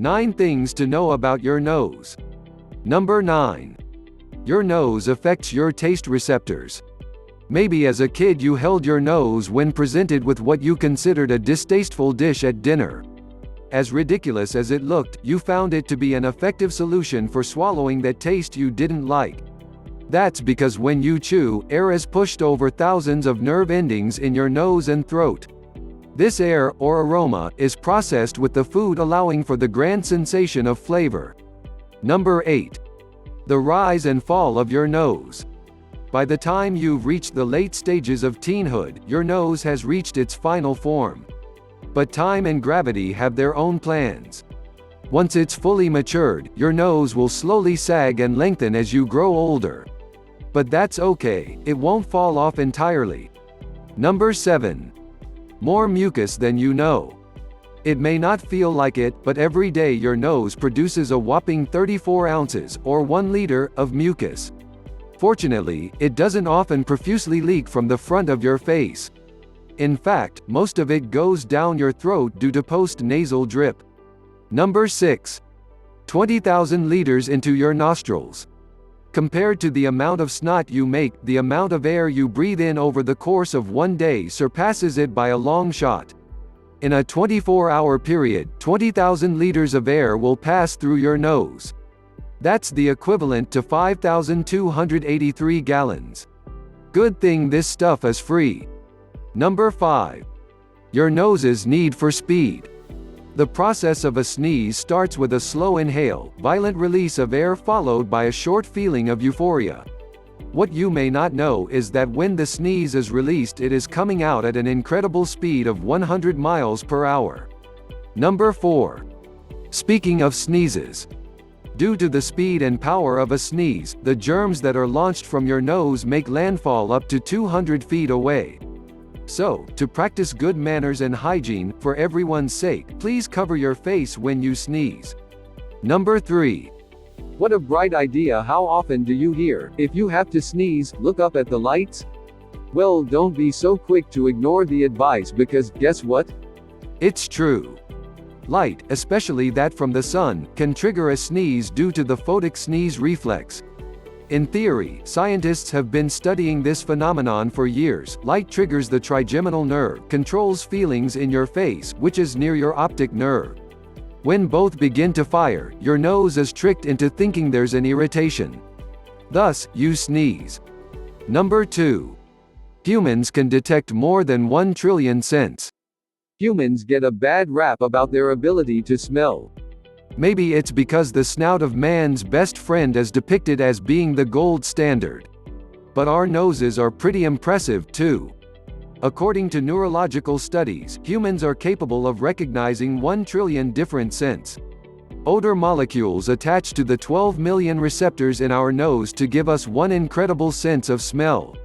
9 things to know about your nose. Number 9. Your nose affects your taste receptors. Maybe as a kid you held your nose when presented with what you considered a distasteful dish at dinner. As ridiculous as it looked, you found it to be an effective solution for swallowing that taste you didn't like. That's because when you chew, air is pushed over thousands of nerve endings in your nose and throat. This air, or aroma, is processed with the food, allowing for the grand sensation of flavor. Number 8. The rise and fall of your nose. By the time you've reached the late stages of teenhood, your nose has reached its final form. But time and gravity have their own plans. Once it's fully matured, your nose will slowly sag and lengthen as you grow older. But that's okay, it won't fall off entirely. Number 7. More mucus than you know. It may not feel like it, but every day your nose produces a whopping 34 ounces, or 1 liter, of mucus. Fortunately, it doesn't often profusely leak from the front of your face. In fact, most of it goes down your throat due to post-nasal drip. Number 6. 20,000 liters into your nostrils. Compared to the amount of snot you make, the amount of air you breathe in over the course of one day surpasses it by a long shot. In a 24-hour period, 20,000 liters of air will pass through your nose. That's the equivalent to 5,283 gallons. Good thing this stuff is free. Number 5. Your nose's need for speed. The process of a sneeze starts with a slow inhale, violent release of air followed by a short feeling of euphoria. What you may not know is that when the sneeze is released, it is coming out at an incredible speed of 100 miles per hour. Number 4. Speaking of sneezes. Due to the speed and power of a sneeze, the germs that are launched from your nose make landfall up to 200 feet away. So, to practice good manners and hygiene, for everyone's sake, please cover your face when you sneeze. Number 3. What a bright idea! How often do you hear, "If you have to sneeze, look up at the lights"? Well, don't be so quick to ignore the advice, because, guess what? It's true. Light, especially that from the sun, can trigger a sneeze due to the photic sneeze reflex. In theory, scientists have been studying this phenomenon for years. Light triggers the trigeminal nerve, controls feelings in your face, which is near your optic nerve. When both begin to fire, your nose is tricked into thinking there's an irritation. Thus, you sneeze. Number 2. Humans can detect more than 1 trillion scents. Humans get a bad rap about their ability to smell. Maybe it's because the snout of man's best friend is depicted as being the gold standard. But our noses are pretty impressive too. According to neurological studies, humans are capable of recognizing 1 trillion different scents. Odor molecules attach to the 12 million receptors in our nose to give us one incredible sense of smell.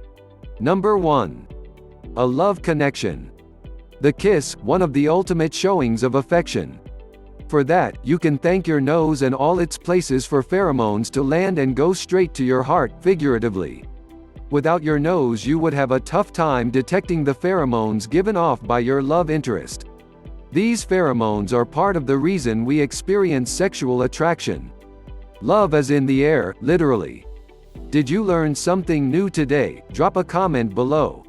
Number 1. A love connection. The kiss, one of the ultimate showings of affection. For that, you can thank your nose and all its places for pheromones to land and go straight to your heart, figuratively. Without your nose you would have a tough time detecting the pheromones given off by your love interest. These pheromones are part of the reason we experience sexual attraction. Love is in the air, literally. Did you learn something new today? Drop a comment below.